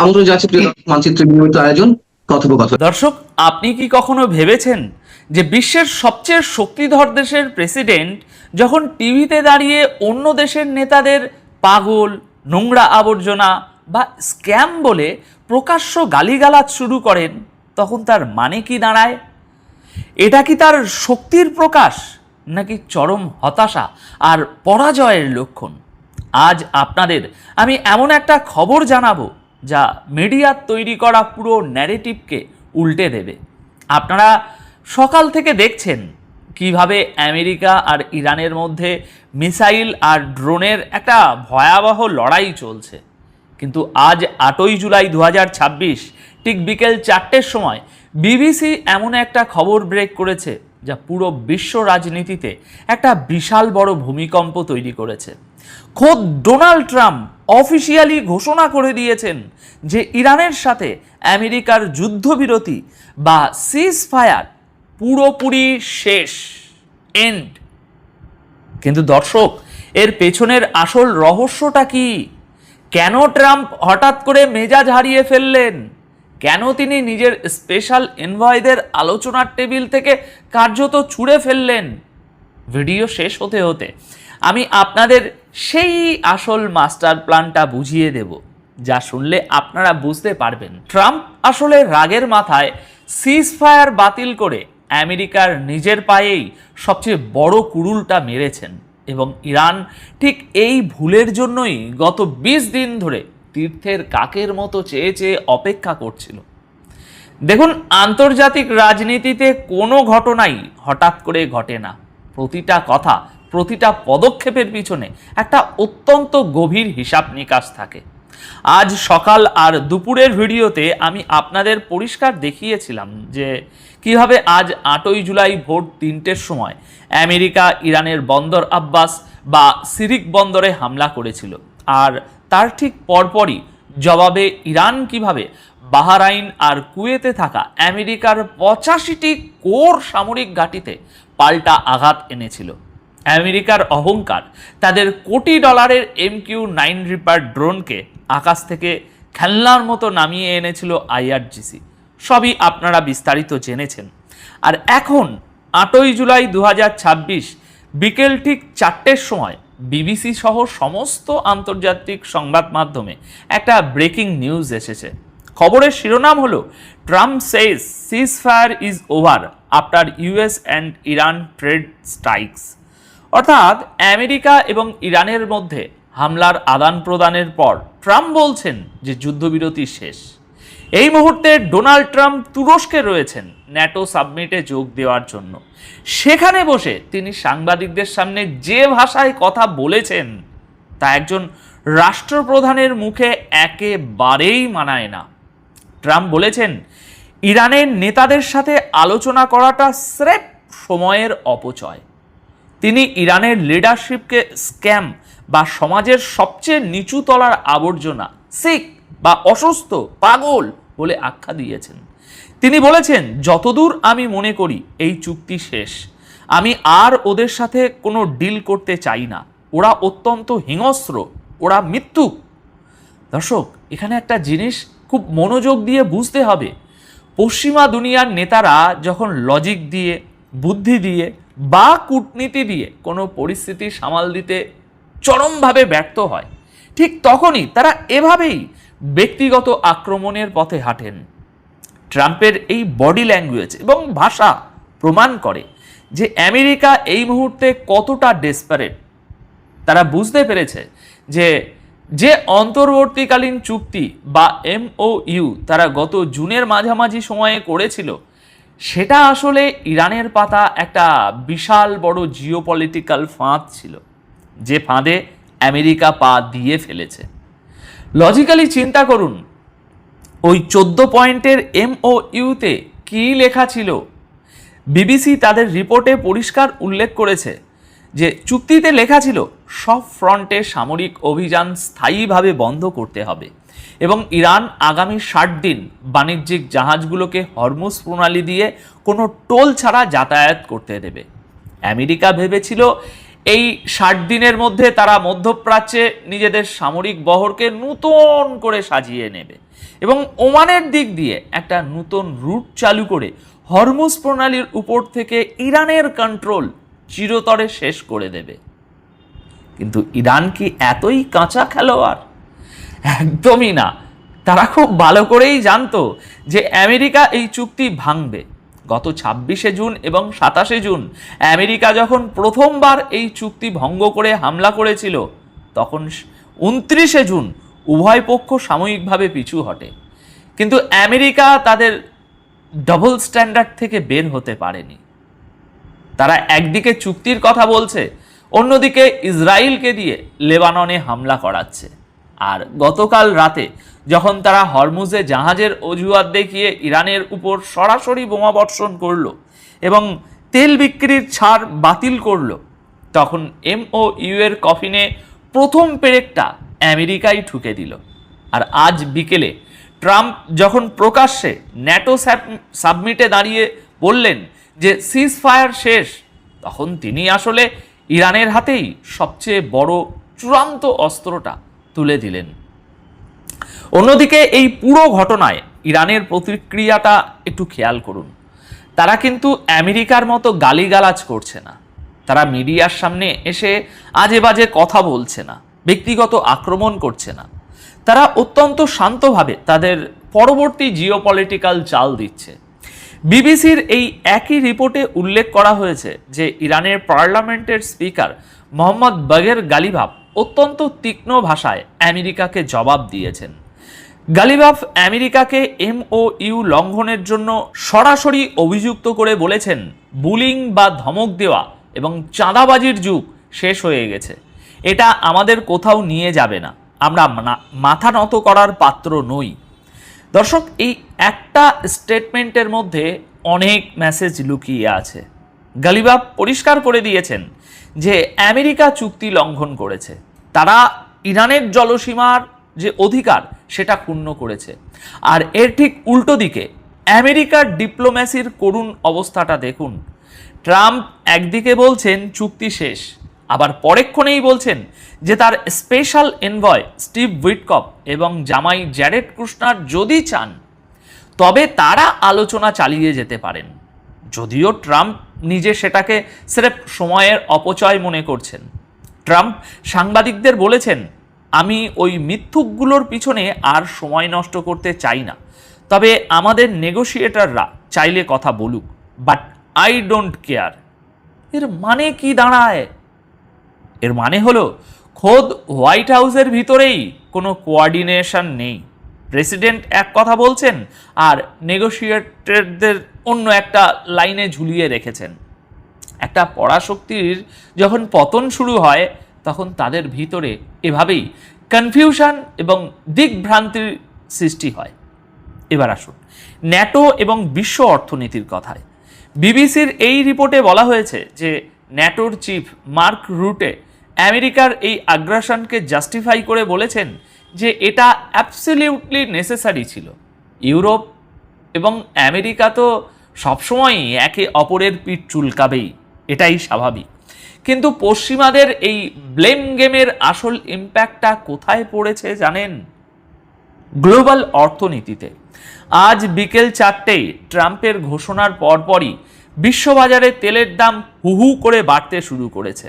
আমন্ত্রণ জানাচ্ছি প্রিয় মানচিত্রের নিয়মিত আয়োজন কথোপকথন। দর্শক, আপনি কি কখনো ভেবেছেন যে বিশ্বের সবচেয়ে শক্তিধর দেশের প্রেসিডেন্ট যখন টিভিতে দাঁড়িয়ে অন্য দেশের নেতাদের পাগল, নোংরা আবর্জনা বা স্ক্যাম বলে প্রকাশ্য গালিগালাজ শুরু করেন, তখন তার মানে কি দাঁড়ায়? এটা কি তার শক্তির প্রকাশ, নাকি চরম হতাশা আর পরাজয়ের লক্ষণ? আজ আপনাদের আমি এমন একটা খবর জানাবো যা মিডিয়ার তৈরি করা পুরো ন্যারেটিভকে উল্টে দেবে। আপনারা সকাল থেকে দেখছেন কিভাবে আমেরিকা আর ইরানের মধ্যে মিসাইল আর ড্রোনের একটা ভয়াবহ লড়াই চলছে, কিন্তু আজ 8ই জুলাই 2026 ঠিক বিকেল 4টের সময় বিবিসি এমন একটা খবর ব্রেক করেছে যা পুরো বিশ্ব রাজনীতিতে একটা বিশাল বড় ভূমিকম্প তৈরি করেছে। খোদ ডোনাল্ড ট্রাম্প অফিসিয়ালি ঘোষণা করে দিয়েছেন যে ইরানের সাথে আমেরিকার যুদ্ধবিরতি বা সিজ ফায়ার পুরোপুরি শেষ, এন্ড। কিন্তু দর্শক, এর পেছনের আসল রহস্যটা কি? কেন ট্রাম্প হঠাৎ করে মেজাজ হারিয়ে ফেললেন? কেন তিনি নিজের স্পেশাল এনভয়দের আলোচনার টেবিল থেকে কার্যত ছুঁড়ে ফেললেন? ভিডিও শেষ হতে হতে আমি আপনাদের সেই আসল মাস্টার প্ল্যানটা বুঝিয়ে দেব, যা শুনলে আপনারা বুঝতে পারবেন ট্রাম্প আসলে রাগের মাথায় সিজ ফায়ার বাতিল করে আমেরিকার নিজের পায়েই সবচেয়ে বড় কুড়ুলটা মেরেছেন, এবং ইরান ঠিক এই ভুলের জন্যই গত 20 দিন ধরে তীর্থের কাকের মতো চেয়ে চেয়ে অপেক্ষা করছিল। দেখুন, আন্তর্জাতিক রাজনীতিতে কোনো ঘটনাই হঠাৎ করে ঘটে না। প্রতিটা কথা, প্রতিটা পদক্ষেপের পিছনে একটা অত্যন্ত গভীর হিসাব নিকাশ থাকে। আজ সকাল আর দুপুরের ভিডিওতে আমি আপনাদের পরিষ্কার দেখিয়েছিলাম যে কিভাবে আজ 8ই জুলাই ভোর 3টের সময় আমেরিকা ইরানের বন্দর আব্বাস বা সিরিক বন্দরে হামলা করেছিল, আর তার ঠিক পরপরই জবাবে ইরান কিভাবে বাহরাইন আর কুয়েতে থাকা আমেরিকার 85টি কোর সামরিক ঘাঁটিতে পাল্টা আঘাত এনেছিল। আমেরিকার অহংকার তাদের কোটি ডলারের MQ-9 রিপার ড্রোনকে আকাশ থেকে খেলনার মতো নামিয়ে এনেছিল IRGC। সবই আপনারা বিস্তারিত জেনেছেন। আর এখন 8ই জুলাই 2026 বিকেল ঠিক 4টের সময় বিবিসি সহ সমস্ত আন্তর্জাতিক সংবাদ মাধ্যমে একটা ব্রেকিং নিউজ এসেছে। খবরের শিরোনাম হলো Trump Sage seize fire is over after US and Iran trade strikes. অর্থাৎ আমেরিকা এবং ইরানের মধ্যে হামলার আদান প্রদানের পর ট্রাম্প বলছেন যে যুদ্ধবিরতি শেষ। এই মুহূর্তে ডোনাল্ড ট্রাম্প তুরস্কে রয়েছেন ন্যাটো সাবমিটে যোগ দেওয়ার জন্য। সেখানে বসে তিনি সাংবাদিকদের সামনে যে ভাষায় কথা বলেছেন তা একজন রাষ্ট্রপ্রধানের মুখে একেবারেই মানায় না। ট্রাম্প বলেছেন ইরানের নেতাদের সাথে আলোচনা করাটা স্রেফ সময়ের অপচয়। তিনি ইরানের লিডারশিপকে স্ক্যাম বা সমাজের সবচেয়ে নিচু তলার আবর্জনা, সিক বা অসুস্থ, পাগল বলে আখ্যা দিয়েছেন। তিনি বলেছেন, যতদূর আমি মনে করি এই চুক্তি শেষ। আমি আর ওদের সাথে কোনো ডিল করতে চাই না। ওরা অত্যন্ত হিংস্র, ওরা মৃত্যু। দর্শক, এখানে একটা জিনিস খুব মনোযোগ দিয়ে বুঝতে হবে। পশ্চিমা দুনিয়ার নেতারা যখন লজিক দিয়ে, বুদ্ধি দিয়ে বা কূটনীতি দিয়ে কোনো পরিস্থিতি সামাল দিতে চরমভাবে ব্যর্থ হয়, ঠিক তখনই তারা এভাবেই ব্যক্তিগত আক্রমণের পথে হাঁটেন। ট্রাম্পের এই বডি ল্যাঙ্গুয়েজ এবং ভাষা প্রমাণ করে যে আমেরিকা এই মুহূর্তে কতটা ডেসপারেট। তারা বুঝতে পেরেছে যে অন্তর্বর্তীকালীন চুক্তি বা MOU তারা গত জুনের মাঝামাঝি সময়ে করেছিল, সেটা আসলে ইরানের পাতা একটা বিশাল বড় জিওপলিটিক্যাল ফাঁদ ছিল, যে ফাঁদে আমেরিকা পা দিয়ে ফেলেছে। লজিক্যালি চিন্তা করুন, ওই 14 পয়েন্টের MOU-তে কী লেখা ছিল? বিবিসি তাদের রিপোর্টে পরিষ্কার উল্লেখ করেছে যে চুক্তিতে লেখা ছিল সব ফ্রন্টে সামরিক অভিযান স্থায়ীভাবে বন্ধ করতে হবে এবং ইরান আগামী 60 দিন বাণিজ্যিক জাহাজগুলোকে হরমুজ প্রণালী দিয়ে কোনো টোল ছাড়া যাতায়াত করতে দেবে। আমেরিকা ভেবেছিল এই 60 দিনের মধ্যে তারা মধ্যপ্রাচ্যে নিজেদের সামরিক বহরকে নতুন করে সাজিয়ে নেবে এবং ওমানের দিক দিয়ে একটা নতুন রুট চালু করে হরমুজ প্রণালীর উপর থেকে ইরানের কন্ট্রোল চিরতরে শেষ করে দেবে। কিন্তু ইরান কি এতই কাঁচা খেলোয়াড়? একদমই না। তারা খুব ভালো করেই জানতো যে আমেরিকা এই চুক্তি ভাঙবে। গত 26শে জুন এবং 27শে জুন আমেরিকা যখন প্রথমবার এই চুক্তি ভঙ্গ করে হামলা করেছিল, তখন 29শে জুন উভয় পক্ষ সাময়িকভাবে পিছু হটে। কিন্তু আমেরিকা তাদের ডবল স্ট্যান্ডার্ড থেকে বের হতে পারেনি। তারা একদিকে চুক্তির কথা বলছে, অন্যদিকে ইসরায়েলকে দিয়ে লেবাননে হামলা করাচ্ছে। আর গতকাল রাতে যখন তারা হরমুজে জাহাজের অজুহাত দেখিয়ে ইরানের উপর সরাসরি বোমাবর্ষণ করলো এবং তেল বিক্রির ছাড় বাতিল করলো, তখন MOU এর কফিনে প্রথম পেরেকটা আমেরিকাই ঠুকে দিল। আর আজ বিকেলে ট্রাম্প যখন প্রকাশ্যে ন্যাটো সাবমিটে দাঁড়িয়ে বললেন যে সিজ ফায়ার শেষ, তখন তিনি আসলে ইরানের হাতেই সবচেয়ে বড় চূড়ান্ত অস্ত্রটা তুলে দিলেন। অন্যদিকে এই পুরো ঘটনায় ইরানের প্রতিক্রিয়াটা একটু খেয়াল করুন। তারা কিন্তু আমেরিকার মতো গালিগালাজ করছে না, তারা মিডিয়ার সামনে এসে আজে বাজে কথা বলছে না, ব্যক্তিগত আক্রমণ করছে না। তারা অত্যন্ত শান্তভাবে তাদের পরবর্তী জিওপলিটিক্যাল চাল দিচ্ছে। বিবিসির এই একই রিপোর্টে উল্লেখ করা হয়েছে যে ইরানের পার্লামেন্টের স্পিকার মোহাম্মদ বাগের গালিভাফ অত্যন্ত তীক্ষ্ণ ভাষায় আমেরিকাকে জবাব দিয়েছেন। গালিভাফ আমেরিকাকে MOU লঙ্ঘনের জন্য সরাসরি অভিযুক্ত করে বলেছেন, বুলিং বা ধমক দেওয়া এবং চাঁদাবাজির যুগ শেষ হয়ে গেছে, এটা আমাদের কোথাও নিয়ে যাবে না, আমরা মাথা নত করার পাত্র নই। দর্শক, এই একটা স্টেটমেন্টের মধ্যে অনেক মেসেজ লুকিয়ে আছে। গালিভাফ পরিষ্কার করে দিয়েছেন যে আমেরিকা চুক্তি লঙ্ঘন করেছে, তারা ইরানের জলসীমার যে অধিকার সেটা ক্ষুণ্ণ করেছে। আর এর ঠিক উল্টো দিকে আমেরিকার ডিপ্লোম্যাসির করুণ অবস্থাটা দেখুন। ট্রাম্প একদিকে বলছেন চুক্তি শেষ, আবার পরেক্ষণেই বলছেন যে তার স্পেশাল এনভয় স্টিভ উইটকফ এবং জামাই জ্যারেড কুশনার যদি চান তবে তারা আলোচনা চালিয়ে যেতে পারেন। যদিও ট্রাম্প নিজে সেটাকে স্রেফ সময়ের অপচয় মনে করছেন। ট্রাম্প সাংবাদিকদের বলেছেন, আমি ওই মিথ্যুকগুলোর পিছনে আর সময় নষ্ট করতে চাই না, তবে আমাদের নেগোশিয়েটররা চাইলে কথা বলুক, বাট আই ডোন্ট কেয়ার। এর মানে কি দাঁড়ায়? এর মানে হলো খোদ হোয়াইট হাউসের ভিতরেই কোনো কোঅর্ডিনেশন নেই। প্রেসিডেন্ট এক কথা বলছেন আর নেগোশিয়েটরদের অন্য একটা লাইনে ঝুলিয়ে রেখেছেন। একটা পরাশক্তির যখন পতন শুরু হয়, তখন তাদের ভিতরে এভাবেই কনফিউশন এবং দিকভ্রান্তির সৃষ্টি হয়। এবার আসুন ন্যাটো এবং বিশ্ব অর্থনীতির কথায়। বিবিসির এই রিপোর্টে বলা হয়েছে যে ন্যাটোর চিফ মার্ক রুটে আমেরিকার এই আগ্রাসনকে জাস্টিফাই করে বলেছেন যে এটা অ্যাবসলিউটলি নেসেসারি ছিল। ইউরোপ এবং আমেরিকা তো সবসময়ই একে অপরের পিঠ চুলকাবেই, এটাই স্বাভাবিক। কিন্তু পশ্চিমাদের এই ব্লেম গেমের আসল ইম্প্যাক্টটা কোথায় পড়েছে জানেন? গ্লোবাল অর্থনীতিতে। আজ বিকেল 4টেয় ট্রাম্পের ঘোষণার পরপরই বিশ্ববাজারে তেলের দাম হু হু করে বাড়তে শুরু করেছে।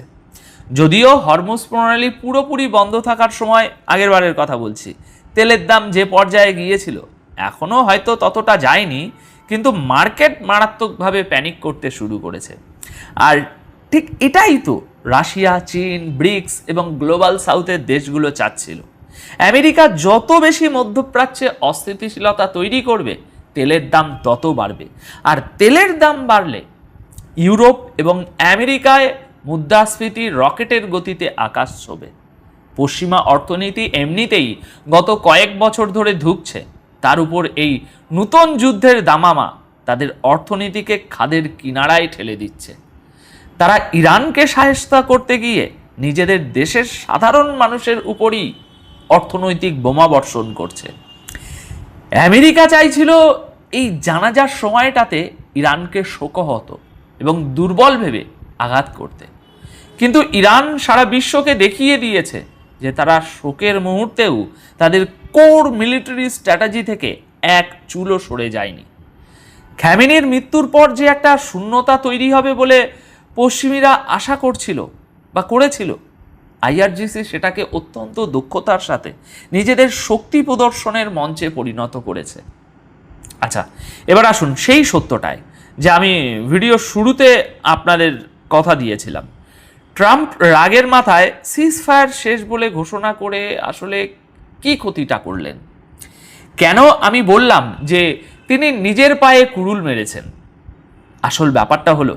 যদিও হরমুজ প্রণালী পুরোপুরি বন্ধ থাকার সময়, আগের বারের কথা বলছি, তেলের দাম যে পর্যায়ে গিয়েছিল এখনও হয়তো ততটা যায়নি, কিন্তু মার্কেট মারাত্মকভাবে প্যানিক করতে শুরু করেছে। আর ঠিক এটাই তো রাশিয়া, চীন, ব্রিক্স এবং গ্লোবাল সাউথের দেশগুলো চাচ্ছিল। আমেরিকা যত বেশি মধ্যপ্রাচ্যে অস্থিতিশীলতা তৈরি করবে, তেলের দাম তত বাড়বে। আর তেলের দাম বাড়লে ইউরোপ এবং আমেরিকায় মুদ্রাস্ফীতি রকেটের গতিতে আকাশ ছোঁবে। পশ্চিমা অর্থনীতি এমনিতেই গত কয়েক বছর ধরে ধুঁকছে, তার উপর এই নূতন যুদ্ধের দামামা তাদের অর্থনীতিকে খাদের কিনারায় ঠেলে দিচ্ছে। তারা ইরানকে সাহায্য করতে গিয়ে নিজেদের দেশের সাধারণ মানুষের উপরই অর্থনৈতিক বোমা বর্ষণ করছে। আমেরিকা চাইছিল এই জানাজার সময়টাতে ইরানকে শোকহত এবং দুর্বল ভেবে আঘাত করতে, কিন্তু ইরান সারা বিশ্বকে দেখিয়ে দিয়েছে যে তারা শোকের মুহূর্তেও তাদের কোর মিলিটারি স্ট্র্যাটেজি থেকে এক চুলও সরে যায়নি। খ্যামেনির মৃত্যুর পর যে একটা শূন্যতা তৈরি হবে বলে পশ্চিমীরা আশা করছিল বা করেছিল, আইআরজিসি সেটাকে অত্যন্ত দক্ষতার সাথে নিজেদের শক্তি প্রদর্শনের মঞ্চে পরিণত করেছে। আচ্ছা, এবার আসুন সেই সত্যটায়, যে আমি ভিডিও শুরুতে আপনাদের কথা দিয়েছিলাম। ট্রাম্প রাগের মাথায় সিজ ফায়ার শেষ বলে ঘোষণা করে আসলে কি ক্ষতিটা করলেন? কেন আমি বললাম যে তিনি নিজের পায়ে কুড়ুল মেরেছেন? আসল ব্যাপারটা হলো,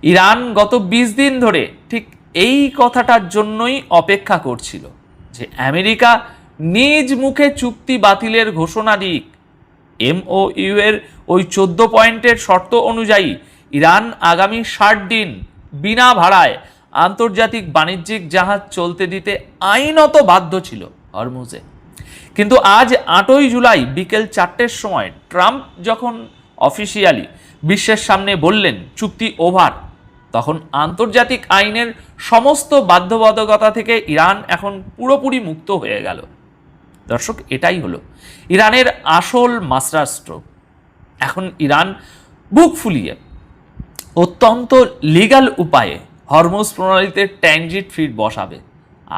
ইরান গত 20 দিন ধরে ঠিক এই কথাটার জন্যই অপেক্ষা করছিল যে আমেরিকা নিজ মুখে চুক্তি বাতিলের ঘোষণা দিক। এমওইউ এর ওই 14 পয়েন্টের শর্ত অনুযায়ী ইরান আগামী 60 দিন বিনা ভাড়ায় আন্তর্জাতিক বাণিজ্যিক জাহাজ চলতে দিতে আইনত বাধ্য ছিল হরমুজে। কিন্তু আজ 8ই জুলাই বিকেল 4টের সময় ট্রাম্প যখন অফিসিয়ালি বিশ্বের সামনে বললেন চুক্তি ওভার, তখন আন্তর্জাতিক আইনের সমস্ত বাধ্যবাধকতা থেকে ইরান এখন পুরোপুরি মুক্ত হয়ে গেল। দর্শক, এটাই হলো ইরানের আসল মাস্টার স্ট্রোক। এখন ইরান বুক ফুলিয়ে অত্যন্ত লিগ্যাল উপায়ে হরমুজ প্রণালীতে ট্রানজিট ফিট বসাবে।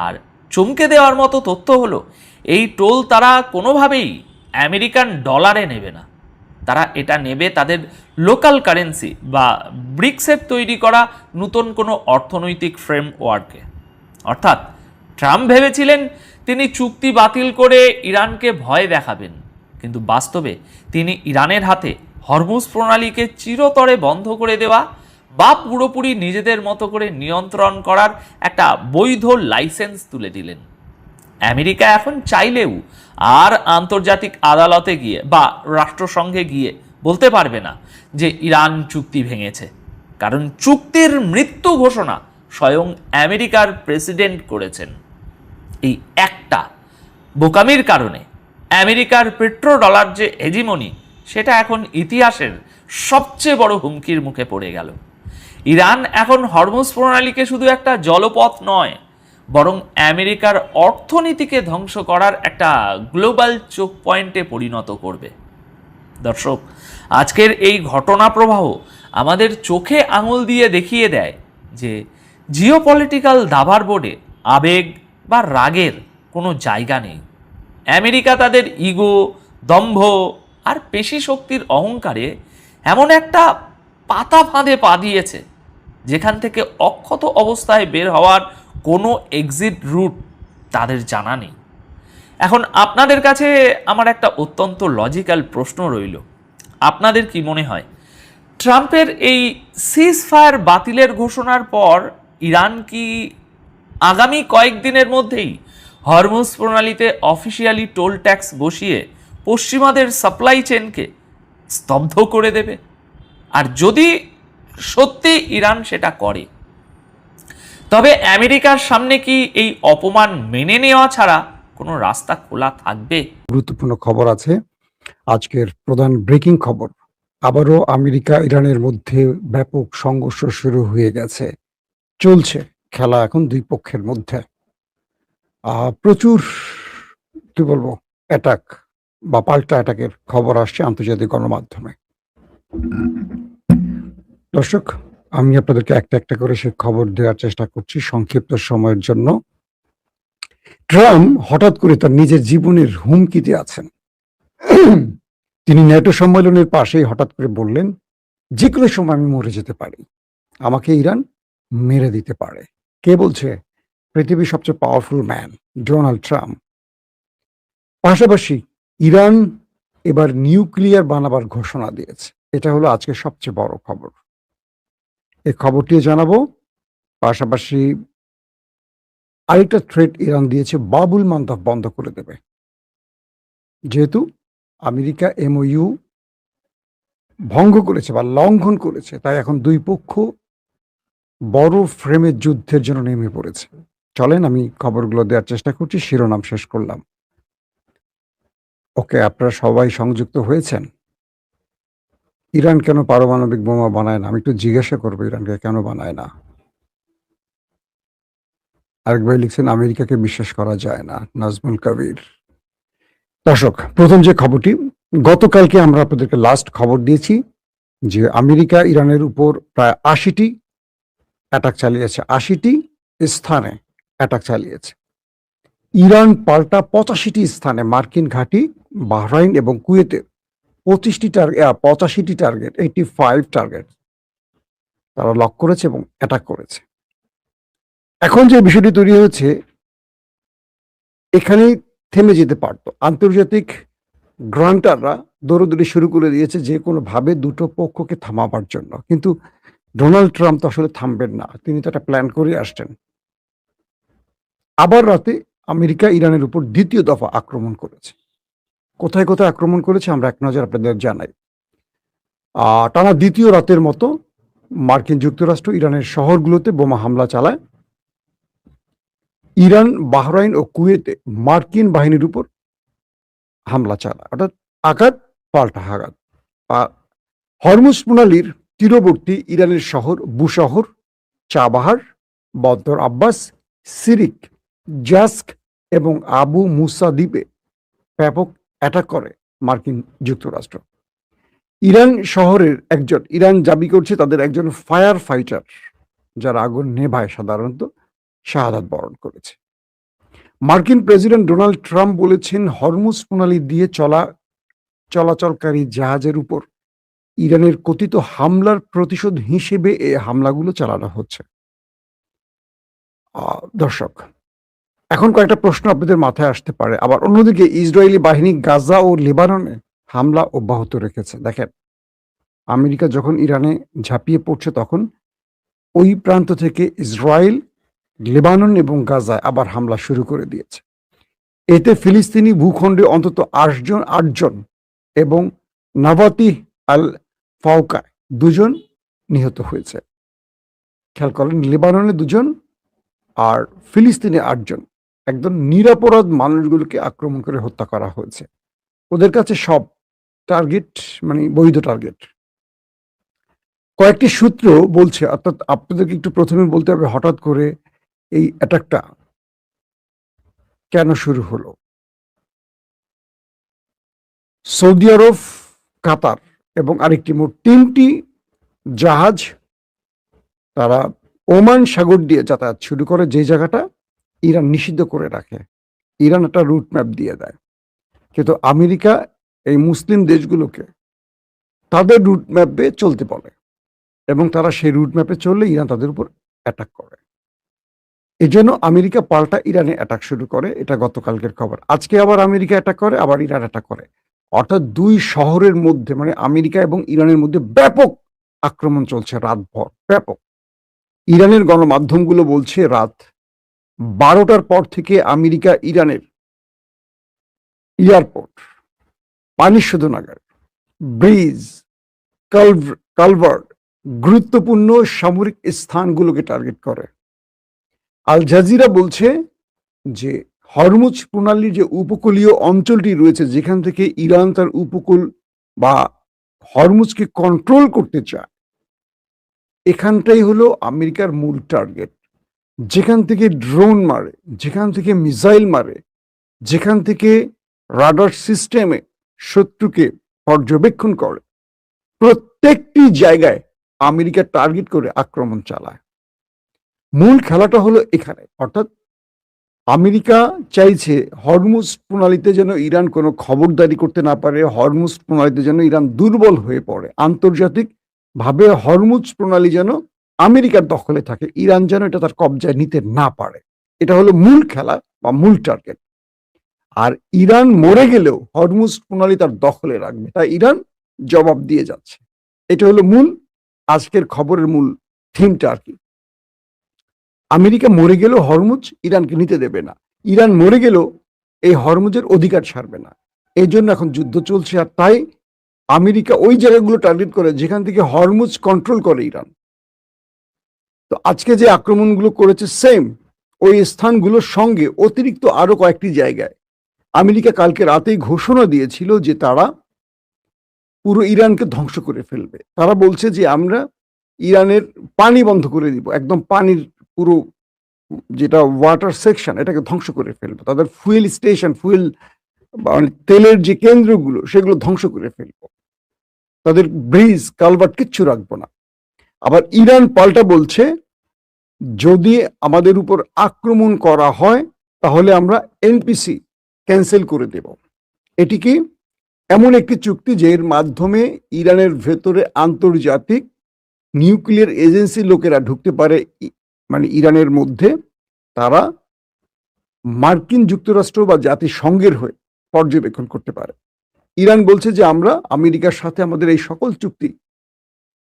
আর চমকে দেওয়ার মতো তথ্য হলো, এই টোল তারা কোনোভাবেই আমেরিকান ডলারে নেবে না, তারা এটা নেবে তাদের লোকাল কারেন্সি বা ব্রিক্সের তৈরি করা নতুন কোনো অর্থনৈতিক ফ্রেমওয়ার্কে। অর্থাৎ ট্রাম্প ভেবেছিলেন তিনি চুক্তি বাতিল করে ইরানকে ভয় দেখাবেন, কিন্তু বাস্তবে তিনি ইরানের হাতে হরমুজ প্রণালীকে চিরতরে বন্ধ করে দেওয়া বা পুরোপুরি নিজেদের মতো করে নিয়ন্ত্রণ করার একটা বৈধ লাইসেন্স তুলে দিলেন। আমেরিকা এখন চাইলেও আর আন্তর্জাতিক আদালতে গিয়ে বা রাষ্ট্রসংঘে গিয়ে বলতে পারবে না যে ইরান চুক্তি ভেঙেছে, কারণ চুক্তির মৃত্যু ঘোষণা স্বয়ং আমেরিকার প্রেসিডেন্ট করেছেন। এই একটা বোকামির কারণে আমেরিকার পেট্রো ডলার যে হেজিমনি, সেটা এখন ইতিহাসের সবচেয়ে বড় হুমকির মুখে পড়ে গেল। ইরান এখন হরমুজ প্রণালীকে শুধু একটা জলপথ নয়, বরং আমেরিকার অর্থনীতিকে ধ্বংস করার একটা গ্লোবাল চোক পয়েন্টে পরিণত করবে। দর্শক, আজকের এই ঘটনা প্রবাহ আমাদের চোখে আঙুল দিয়ে দেখিয়ে দেয় যে জিওপলিটিক্যাল দাবার বোর্ডে আবেগ বা রাগের কোনো জায়গা নেই। আমেরিকা তাদের ইগো, দম্ভ আর পেশি শক্তির অহংকারে এমন একটা পাতা ফাঁদে পা দিয়েছে যেখান থেকে অক্ষত অবস্থায় বের হওয়ার কোনো এক্সিট রুট তাদের জানা নেই। এখন আপনাদের কাছে আমার একটা অত্যন্ত লজিক্যাল প্রশ্ন রইল, আপনাদের কি মনে হয় ট্রাম্পের এই সিজ ফায়ার বাতিলের ঘোষণার পর ইরান কি আগামী কয়েকদিনের মধ্যেই হরমুজ প্রণালীতে অফিসিয়ালি টোল ট্যাক্স বসিয়ে পশ্চিমাদের সাপ্লাই চেনকে স্তব্ধ করে দেবে? আর যদি সত্যি ইরান সেটা করে, তবে আমেরিকার সামনে কি এই অপমান মেনে নেওয়া ছাড়া কোনো রাস্তা খোলা থাকবে? গুরুত্বপূর্ণ খবর আছে। আজকের প্রধান ব্রেকিং খবর, আবারও আমেরিকা ইরানের মধ্যে ব্যাপক সংঘর্ষ শুরু হয়ে গেছে, চলছে খেলা এখন দুই পক্ষের মধ্যে। প্রচুর কি বলবো অ্যাটাক বা পাল্টা অ্যাটাকের খবর আসছে আন্তর্জাতিক গণমাধ্যমে। দর্শক, আমি আপনাদেরকে একটা একটা করে সে খবর দেওয়ার চেষ্টা করছি সংক্ষিপ্ত সময়ের জন্য। ট্রাম্প হঠাৎ করে তার নিজের জীবনের হুমকিতে আছেন। তিনি ন্যাটো সম্মেলনের পাশেই হঠাৎ করে বললেন, যে কোনো সময় আমি মরে যেতে পারি, আমাকে ইরান মেরে দিতে পারে। কে বলছে? পৃথিবীর সবচেয়ে পাওয়ারফুল ম্যান ডোনাল্ড ট্রাম্প। পাশাপাশি ইরান এবার নিউক্লিয়ার বানাবার ঘোষণা দিয়েছে। এটা হলো আজকে সবচেয়ে বড় খবর, এই খবরটিও জানাবো। পাশাপাশি আরেকটা থ্রেট ইরান দিয়েছে, বাবুল মান্দাব বন্ধ করে দেবে। যেহেতু আমেরিকা এমওইউ ভঙ্গ করেছে বা লঙ্ঘন করেছে, তাই এখন দুই পক্ষ বড় ফ্রেমের যুদ্ধের জন্য নেমে পড়েছে। চলেন আমি খবরগুলো দেওয়ার চেষ্টা করছি, শিরোনাম শেষ করলাম। ওকে, আপনারা সবাই সংযুক্ত হয়েছেন? ইরান কেন পারমাণবিক বোমা বানায় না? আমি একটু জিজ্ঞাসা করবো, ইরানকে কেন বানায় না? আরেক ভাই লিখছেন আমেরিকাকে বিশ্বাস করা যায় না, নাজমুল কবির। দর্শক, প্রথম যে খবরটি, গতকালকে আমরা আপনাদেরকে লাস্ট খবর দিয়েছি যে আমেরিকা ইরানের উপর প্রায় 80টি অ্যাটাক চালিয়েছে, 80টি স্থানে অ্যাটাক চালিয়েছে। ইরান পাল্টা 85টি স্থানে মার্কিন ঘাঁটি, বাহরাইন এবং কুয়েতের 85টি টার্গেট 85 টার্গেট তারা লক করেছে এবং অ্যাটাক করেছে। এখন যে বিষয়টি তৈরি হয়েছে, এখানেই থেমে যেতে পারত। আন্তর্জাতিক গ্রান্টাররা দৌড়দৌড়ি শুরু করে দিয়েছে যে কোনোভাবে দুটো পক্ষকে থামাবার জন্য, কিন্তু ডোনাল্ড ট্রাম্প তো আসলে থামবেন না, তিনি তো একটা প্ল্যান করে আসছেন। আবার রাতে আমেরিকা ইরানের উপর দ্বিতীয় দফা আক্রমণ করেছে। কোথায় কোথায় আক্রমণ করেছে আমরা এক নজর আপনাদের জানাই। টানা দ্বিতীয় রাতের মতো মার্কিন যুক্তরাষ্ট্র ইরানের শহরগুলোতে বোমা হামলা চালায়। ইরান বাহরাইন ও কুয়েতে মার্কিন বাহিনীর উপর হামলা চালায়, অর্থাৎ আঘাত পাল্টা আঘাত। হরমুজ প্রণালীর তীরবর্তী ইরানের শহর বুশহর, চাবাহার, বন্দর আব্বাস, সিরিক, জাস্ক এবং আবু মুসা দ্বীপে ব্যাপক অ্যাটাক করে মার্কিন যুক্তরাষ্ট্র। ইরান দাবি করছে তাদের একজন ফায়ার ফাইটার, যারা আগুন নেভায়, সাধারণত শাহাদাত বরণ করেছে। মার্কিন প্রেসিডেন্ট ডোনাল্ড ট্রাম্প বলেছেন হরমুজ প্রণালী দিয়ে চলাচলকারী জাহাজের উপর ইরানের কথিত হামলার প্রতিশোধ হিসেবে এই হামলাগুলো চালানো হচ্ছে। দর্শক, এখন কয়েকটা প্রশ্ন আপনাদের মাথায় আসতে পারে। আবার অন্যদিকে ইসরায়েলি বাহিনী গাজা ও লেবাননে হামলা অব্যাহত রেখেছে। দেখেন, আমেরিকা যখন ইরানে ঝাঁপিয়ে পড়ছে তখন ওই প্রান্ত থেকে ইসরায়েল, লেবানন এবং গাজায় আবার হামলা শুরু করে দিয়েছে। এতে ফিলিস্তিনি ভূখণ্ডে অন্তত 8জন এবং নাবাতি আল ফাউকায় 2জন নিহত হয়েছে। খেয়াল করেন, লেবাননে 2জন আর ফিলিস্তিনে 8জন। একদম নিরপরাধ মানুষগুলোকে আক্রমণ করে হত্যা করা হয়েছে। ওদের কাছে সব টার্গেট মানে বৈধ টার্গেট। কয়েকটি সূত্র বলছে, অর্থাৎ আপনাদেরকে একটু প্রথমে বলতে হবে হঠাৎ করে এই অ্যাটাকটা কেন শুরু হলো। সৌদি আরব, কাতার এবং আরেকটি, মোট 3টি জাহাজ তারা ওমান সাগর দিয়ে যাতায়াত শুরু করে, যে জায়গাটা ইরান নিষিদ্ধ করে রাখে। ইরান একটা রুট ম্যাপ দিয়ে দেয়, কিন্তু আমেরিকা এই মুসলিম দেশগুলোকে তাদের রুট ম্যাপে চলতে বলে এবং তারা সেই রুট ম্যাপে চললে ইরান তাদের উপর অ্যাটাক করে। এই জন্য আমেরিকা পাল্টা ইরানে অ্যাটাক শুরু করে। এটা গতকালকের খবর। আজকে আবার আমেরিকা অ্যাটাক করে, আবার ইরান অ্যাটাক করে। অর্থাৎ দুই শহরের মধ্যে মানে আমেরিকা এবং ইরানের মধ্যে ব্যাপক আক্রমণ চলছে রাতভর, ব্যাপক। ইরানের গণমাধ্যমগুলো বলছে রাত 12টার পর থেকে আমেরিকা ইরানের এয়ারপোর্ট, পানি শোধনাগার, ব্রিজ, কালভার্ট, গুরুত্বপূর্ণ সামরিক স্থানগুলোকে টার্গেট করে। আল জাজিরা বলছে যে হরমুজ প্রণালীর যে উপকূলীয় অঞ্চলটি রয়েছে, যেখান থেকে ইরান তার উপকূল বা হরমুজকে কন্ট্রোল করতে চায়, এখানটাই হলো আমেরিকার মূল টার্গেট। যেখান থেকে ড্রোন মারে, যেখান থেকে মিসাইল মারে, যেখান থেকে রাডার সিস্টেমে শত্রুকে পর্যবেক্ষণ করে, প্রত্যেকটি জায়গায় আমেরিকা টার্গেট করে আক্রমণ চালায়। মূল খেলাটা হলো এখানে। অর্থাৎ আমেরিকা চাইছে হরমুজ প্রণালীতে যেন ইরান কোনো খবরদারি করতে না পারে, হরমুজ প্রণালীতে যেন ইরান দুর্বল হয়ে পড়ে, আন্তর্জাতিক ভাবে হরমুজ প্রণালী যেন আমেরিকার দখলে থাকে, ইরান যেন এটা তার কবজায় নিতে না পারে। এটা হলো মূল খেলা বা মূল টার্গেট। আর ইরান মরে গেলেও হরমুজ প্রণালী তার দখলে রাখবে, তাই ইরান জবাব দিয়ে যাচ্ছে। এটা হলো মূল আজকের খবরের মূল থিমটা আর কি। আমেরিকা মরে গেলেও হরমুজ ইরানকে নিতে দেবে না, ইরান মরে গেলেও এই হরমুজের অধিকার ছাড়বে না। এই জন্য এখন যুদ্ধ চলছে। আর তাই আমেরিকা ওই জায়গাগুলো টার্গেট করে যেখান থেকে হরমুজ কন্ট্রোল করে ইরান। তো আজকে যে আক্রমণগুলো করেছে সেম ওই স্থানগুলোর সঙ্গে অতিরিক্ত আরো কয়েকটি জায়গায় আমেরিকা কালকে রাতেই ঘোষণা দিয়েছিল যে তারা পুরো ইরানকে ধ্বংস করে ফেলবে। তারা বলছে যে আমরা ইরানের পানি বন্ধ করে দিব, একদম পানির পুরো যেটা ওয়াটার সেকশন এটাকে ধ্বংস করে ফেলবো, তাদের ফুয়েল স্টেশন, মানে তেলের যে কেন্দ্রগুলো সেগুলো ধ্বংস করে ফেলবো, তাদের ব্রিজ কালভার্ট কিচ্ছু রাখবো না। আবার ইরান পাল্টা বলছে যদি আমাদের উপর আক্রমণ করা হয় তাহলে আমরা এনপিসি ক্যান্সেল করে দেব। এটি কি এমন একটি চুক্তি যের মাধ্যমে ইরানের ভেতরে আন্তর্জাতিক নিউক্লিয়ার এজেন্সির লোকেরা ঢুকতে পারে, মানে ইরানের মধ্যে তারা মার্কিন যুক্তরাষ্ট্র বা জাতিসংঘের হয়ে পর্যবেক্ষণ করতে পারে। ইরান বলছে যে আমরা আমেরিকার সাথে আমাদের এই সকল চুক্তি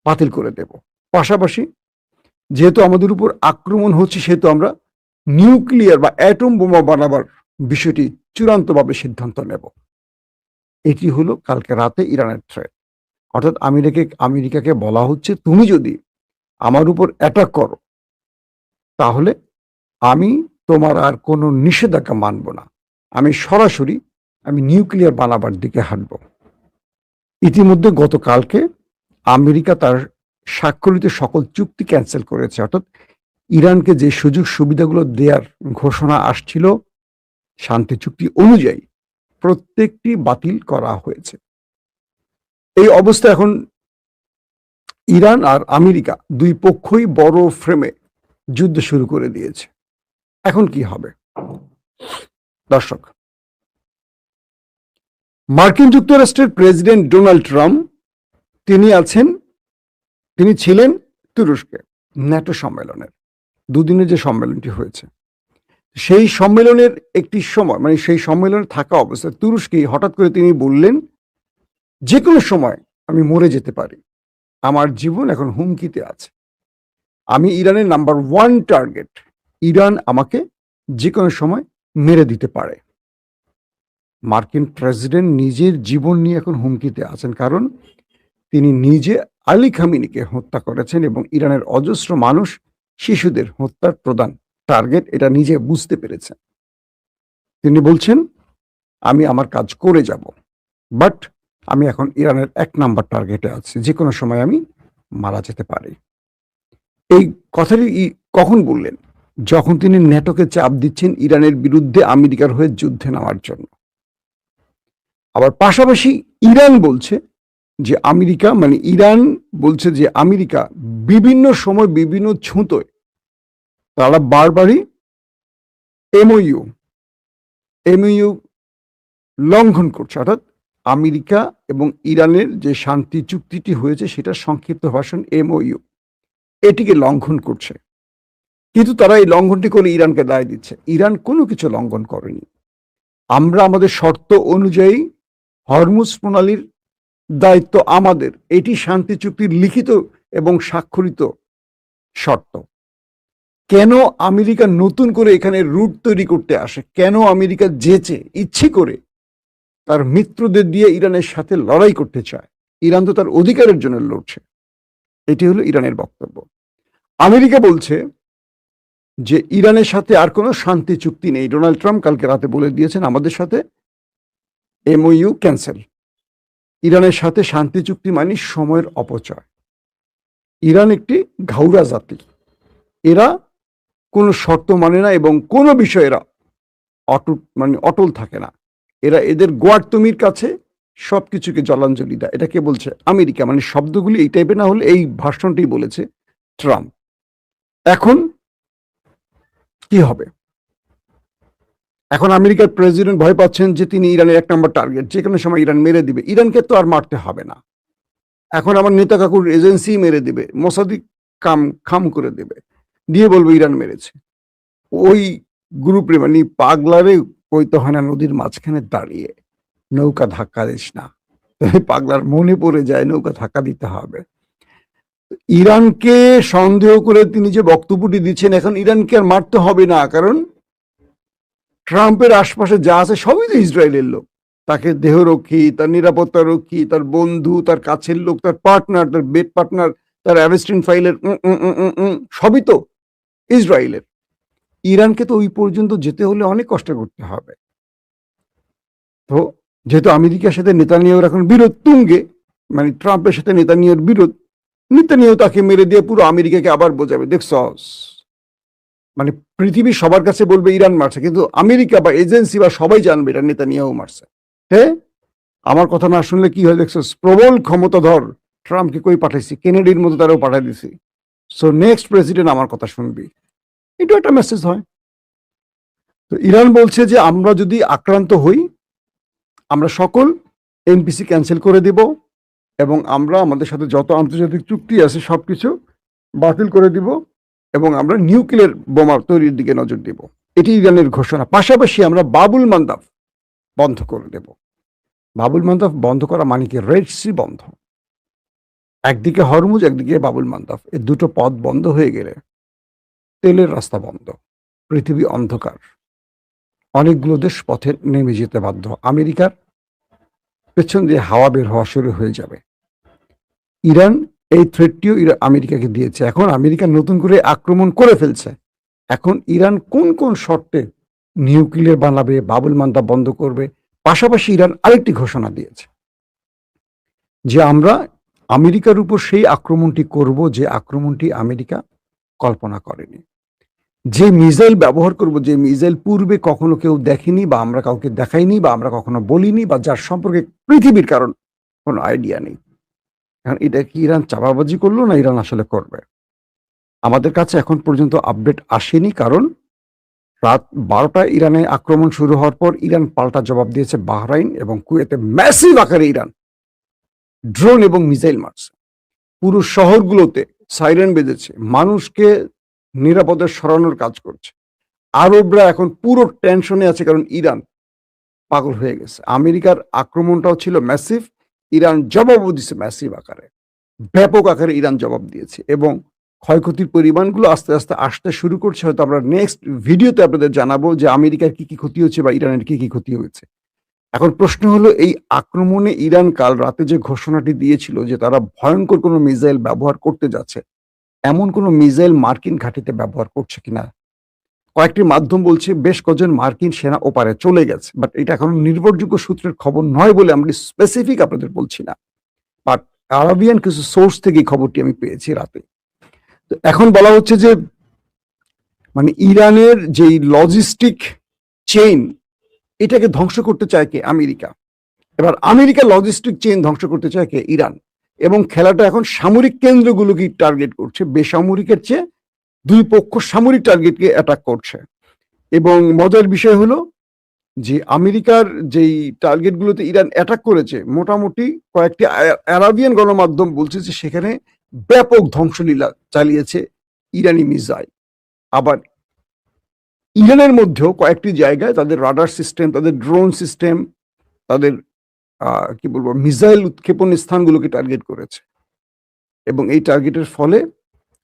বাতিল করে দেব, পাশাপাশি যেহেতু আমাদের উপর আক্রমণ হচ্ছে সেহেতু আমরা নিউক্লিয়ার বা অ্যাটম বোমা বানাবার বিষয়টি চূড়ান্তভাবে সিদ্ধান্ত নেব। এটি হলো কালকে রাতে ইরানের থ্রেট। অর্থাৎ আমেরিকাকে বলা হচ্ছে তুমি যদি আমার উপর অ্যাটাক করো তাহলে আমি তোমার আর কোনো নিষেধাজ্ঞা মানব না, আমি সরাসরি নিউক্লিয়ার বানাবার দিকে হাঁটব। ইতিমধ্যে গতকালকে আমেরিকা তার স্বাক্ষরিত সকল চুক্তি ক্যান্সেল করেছে, অর্থাৎ ইরানকে যে সুযোগ সুবিধাগুলো দেওয়ার ঘোষণা আসছিল শান্তি চুক্তি অনুযায়ী প্রত্যেকটি বাতিল করা হয়েছে। এই অবস্থা এখন ইরান আর আমেরিকা দুই পক্ষই বড় ফ্রেমে যুদ্ধ শুরু করে দিয়েছে। এখন কি হবে দর্শক? মার্কিন যুক্তরাষ্ট্রের প্রেসিডেন্ট ডোনাল্ড ট্রাম্প তিনি ছিলেন তুরস্কে ন্যাটো সম্মেলনের, দুদিনের যে সম্মেলনটি হয়েছে সেই সম্মেলনের একটি সময়, মানে সেই সম্মেলনে থাকা অবস্থায় তুরস্কে হঠাৎ করে তিনি বললেন যে কোনো সময় আমি মরে যেতে পারি, আমার জীবন এখন হুমকিতে আছে, আমি ইরানের নাম্বার 1 টার্গেট, ইরান আমাকে যে কোনো সময় মেরে দিতে পারে। মার্কিন প্রেসিডেন্ট নিজের জীবন নিয়ে এখন হুমকিতে আছেন, কারণ তিনি নিজে আলী খামিনিকে হত্যা করেছেন এবং ইরানের অজস্র মানুষ, শিশুদের হত্যার প্রধান টার্গেট এটা নিজে বুঝতে পেরেছেন। তিনি বলছেন আমি আমার কাজ করে যাব, বাট আমি এখন ইরানের 1 নাম্বার টার্গেটে আছি, যে কোনো সময় আমি মারা যেতে পারি। এই কথাটি কখন বললেন? যখন তিনি ন্যাটোকে চাপ দিচ্ছেন ইরানের বিরুদ্ধে আমেরিকার হয়ে যুদ্ধে নামার জন্য। আবার পাশাপাশি ইরান বলছে যে ইরান বলছে যে আমেরিকা বিভিন্ন সময় বিভিন্ন ছুঁতোয় তারা বারবারই এমওইউ লঙ্ঘন করছে, অর্থাৎ আমেরিকা এবং ইরানের যে শান্তি চুক্তিটি হয়েছে সেটা সংক্ষিপ্ত ভাষণ এমওইউ, এটিকে লঙ্ঘন করছে। কিন্তু তারা এই লঙ্ঘনটি করে ইরানকে দায় দিচ্ছে। ইরান কোনো কিছু লঙ্ঘন করেনি। আমরা আমাদের শর্ত অনুযায়ী হরমুজ প্রণালীর দায়িত্ব আমাদের, এটি শান্তি চুক্তির লিখিত এবং স্বাক্ষরিত শর্ত। কেন আমেরিকা নতুন করে এখানে রুট তৈরি করতে আসে? কেন আমেরিকা যেচে ইচ্ছে করে তার মিত্রদের দিয়ে ইরানের সাথে লড়াই করতে চায়? ইরান তো তার অধিকারের জন্য লড়ছে। এটি হলো ইরানের বক্তব্য। আমেরিকা বলছে যে ইরানের সাথে আর কোনো শান্তি চুক্তি নেই। ডোনাল্ড ট্রাম্প কালকে রাতে বলে দিয়েছেন আমাদের সাথে এমওইউ ক্যান্সেল। ইরানের সাথে শান্তি চুক্তি মানে সময়ের অপচয়। ইরান একটি ঘাউরা জাতি, এরা কোনো শর্ত মানে না এবং কোনো বিষয়ে এরা অটল থাকে না। এরা এদের গোয়ার্তমির কাছে সবকিছুকে জলাঞ্জলি দেয়। এটা কে বলছে? আমেরিকা। মানে শব্দগুলি এই টাইপের না হলে এই ভাষণটি বলেছে ট্রাম্প। এখন কি হবে? এখন আমেরিকার প্রেসিডেন্ট ভয় পাচ্ছেন যে তিনি ইরানের 1 নম্বর টার্গেট, যে কোনো সময় ইরান মেরে দিবে। ইরানকে তো আর মারতে হবে না, এখন আমার নেতা কাকুর এজেন্সি মেরে দিবে, মোসাদিক খাম করে দেবে, দিয়ে বলবে ইরান মেরেছে। ওই গ্রুপে মানে পাগলারে কইতে হয় না নদীর মাঝখানে দাঁড়িয়ে নৌকা ধাক্কা দিস না, পাগলার মনে পড়ে যায় নৌকা ধাক্কা দিতে হবে। ইরানকে সন্দেহ করে তিনি যে বক্তব্যটি দিচ্ছেন, এখন ইরানকে আর মারতে হবে না, কারণ ট্রাম্পের আশপাশে যা আছে সবই তো ইসরায়েলের লোক। তাকে দেহরক্ষী, তার নিরাপত্তা রক্ষী, তার বন্ধু, তার কাছের লোক, তার পার্টনার, তার বেড পার্টনার, তার অ্যারেস্টিং ফাইলের সবই তো ইসরায়েলের। ইরানকে তো ওই পর্যন্ত যেতে হলে অনেক কষ্ট করতে হবে। তো যেহেতু আমেরিকার সাথে নেতানিয়াহুর এখন বিরোধ তুঙ্গে, মানে ট্রাম্পের সাথে নেতানিয়াহুর বিরোধ, নেতানিয়াহু তাকে মেরে দিয়ে পুরো আমেরিকাকে আবার বোঝাবে, দেখছস মানে পৃথিবী সবার কাছে বলবে ইরান মারছে, কিন্তু আমেরিকা বা এজেন্সি বা সবাই জানবে এটা নেতানিয়াহু মারছে। হ্যাঁ, আমার কথা না শুনলে কি হয় দেখছো, প্রবল ক্ষমতাধর ট্রাম্পকে কই পাঠাইছি, কেনেডির মতো তারাও পাঠাই দিছি। সো নেক্সট প্রেসিডেন্ট আমার কথা শুনবি, এটা একটা মেসেজ হয়। তো ইরান বলছে যে আমরা যদি আক্রান্ত হই, আমরা সকল এনপিসি ক্যান্সেল করে দিব এবং আমরা আমাদের সাথে যত আন্তর্জাতিক চুক্তি আছে সবকিছু বাতিল করে দিব এবং আমরা নিউক্লিয়ার বোমা তৈরির দিকে নজর দিব। এটি ইরানের ঘোষণা। পাশাপাশি আমরা বাবুল মান্দাব বন্ধ করে দেব। বাবুল মান্দাব বন্ধ করা মানে কি, রেড সি বন্ধ। একদিকে হরমুজ, একদিকে বাবুল মান্দাব, এই দুটো পথ বন্ধ হয়ে গেলে তেলের রাস্তা বন্ধ, পৃথিবী অন্ধকার, অনেকগুলো দেশ পথে নেমে যেতে বাধ্য। আমেরিকার পেছন দিয়ে হাওয়া বের হওয়া শুরু হয়ে যাবে। ইরান এই থ্রেটটিও আমেরিকাকে দিয়েছে। এখন আমেরিকা নতুন করে আক্রমণ করে ফেলছে। এখন ইরান কোন কোন শর্তে নিউক্লিয়ার বানাবে, বাবুল মান্দাব বন্ধ করবে। পাশাপাশি ইরান আরেকটি ঘোষণা দিয়েছে যে আমরা আমেরিকার উপর সেই আক্রমণটি করব যে আক্রমণটি আমেরিকা কল্পনা করেনি, যে মিসাইল ব্যবহার করব, যে মিসাইল পূর্বে কখনো কেউ দেখেনি বা আমরা কাউকে দেখাইনি বা আমরা কখনো বলিনি বা যার সম্পর্কে পৃথিবীর কারণ কোনো আইডিয়া নেই। এখন এটা কি ইরান চাপাবাজি করলো না ইরান আসলে করবে? আমাদের কাছে এখন পর্যন্ত আপডেট আসেনি, কারণ রাত 12টায় ইরানে আক্রমণ শুরু হওয়ার পর ইরান পাল্টা জবাব দিয়েছে বাহরাইন এবং কুয়েতে। ম্যাসিভ আকারে ইরান ড্রোন এবং মিসাইল মারছে, পুরো শহরগুলোতে সাইরেন বেজেছে, মানুষকে নিরাপদে সরানোর কাজ করছে। আরবরা এখন পুরো টেনশনে আছে, কারণ ইরান পাগল হয়ে গেছে। আমেরিকার আক্রমণটাও ছিল ম্যাসিভ, ইরান জবাবও দিচ্ছে ম্যাসিভ আকারে, ব্যাপক আকারে ইরান জবাব দিয়েছে এবং ক্ষয়ক্ষতির পরিমাণগুলো আস্তে আস্তে আসতে শুরু করছে। হয়তো আমরা নেক্সট ভিডিওতে আপনাদের জানাবো যে আমেরিকার কি কি ক্ষতি হচ্ছে বা ইরানের কি কি ক্ষতি হয়েছে। এখন প্রশ্ন হলো, এই আক্রমণে ইরান কাল রাতে যে ঘোষণাটি দিয়েছিল যে তারা ভয়ঙ্কর কোনো মিসাইল ব্যবহার করতে যাচ্ছে, এমন কোনো মিসাইল মার্কিন ঘাঁটিতে ব্যবহার করছে কিনা। কয়েকটি মাধ্যম বলছে বেশ কজন মার্কিন সেনা ওপারে চলে গেছে, বাট এটা এখন নির্ভরযোগ্য সূত্রের খবর নয় বলে আমরা স্পেসিফিক আপনাদের বলছি না, বাট আরাবিয়ান কিছু সোর্স থেকে খবরটি আমি পেয়েছি রাতে। তো এখন বলা হচ্ছে যে মানে ইরানের যেই লজিস্টিক চেইন, এটাকে ধ্বংস করতে চায় কে? আমেরিকা। এবার আমেরিকা লজিস্টিক চেইন ধ্বংস করতে চায় কে? ইরান। এবং খেলাটা এখন সামরিক কেন্দ্রগুলোকে টার্গেট করছে, বেসামরিকের চেয়ে দুই পক্ষ সামরিক টার্গেটকে অ্যাটাক করছে। এবং মজার বিষয় হলো যে আমেরিকার যেই টার্গেটগুলোতে ইরান অ্যাটাক করেছে, মোটামুটি কয়েকটি আরাবিয়ান গণমাধ্যম বলছে যে সেখানে ব্যাপক ধ্বংসলীলা চালিয়েছে ইরানি মিসাইল। আবার ইরানের মধ্যেও কয়েকটি জায়গায় তাদের রাডার সিস্টেম, তাদের ড্রোন সিস্টেম, তাদের কি বলবো মিসাইল উৎক্ষেপণ স্থানগুলোকে টার্গেট করেছে। এবং এই টার্গেটের ফলে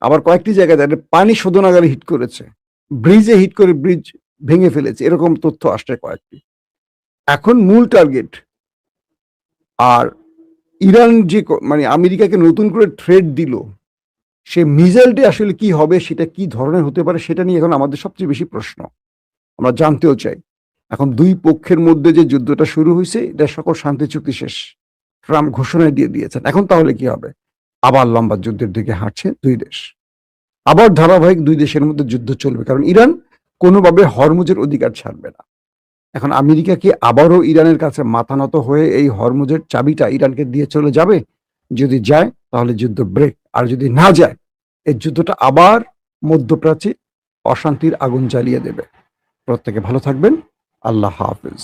আবার কয়েকটি জায়গায় তাদের পানি শোধনাগারে হিট করেছে, ব্রিজে হিট করে ব্রিজ ভেঙে ফেলেছে, এরকম তথ্য আসছে কয়েকটি। এখন মূল টার্গেট আর ইরান যে মানে আমেরিকাকে নতুন করে থ্রেট দিল, সে মিসাইলটি আসলে কি হবে, সেটা কি ধরনের হতে পারে, সেটা নিয়ে এখন আমাদের সবচেয়ে বেশি প্রশ্ন, আমরা জানতেও চাই। এখন দুই পক্ষের মধ্যে যে যুদ্ধটা শুরু হয়েছে, এটা সকল শান্তি চুক্তি শেষ, ট্রাম্প ঘোষণা দিয়ে দিয়েছেন। এখন তাহলে কি হবে? আবার লম্বা যুদ্ধের দিকে হাঁটছে দুই দেশ, আবার ধারাবাহিক দুই দেশের মধ্যে যুদ্ধ চলবে, কারণ ইরান কোনোভাবে হরমুজের অধিকার ছাড়বে না। এখন আমেরিকা কি আবারও ইরানের কাছে মাথা নত হয়ে এই হরমুজের চাবিটা ইরানকে দিয়ে চলে যাবে? যদি যায় তাহলে যুদ্ধ ব্রেক, আর যদি না যায় এই যুদ্ধটা আবার মধ্যপ্রাচ্যে অশান্তির আগুন জ্বালিয়ে দেবে। প্রত্যেকে ভালো থাকবেন। আল্লাহ হাফেজ।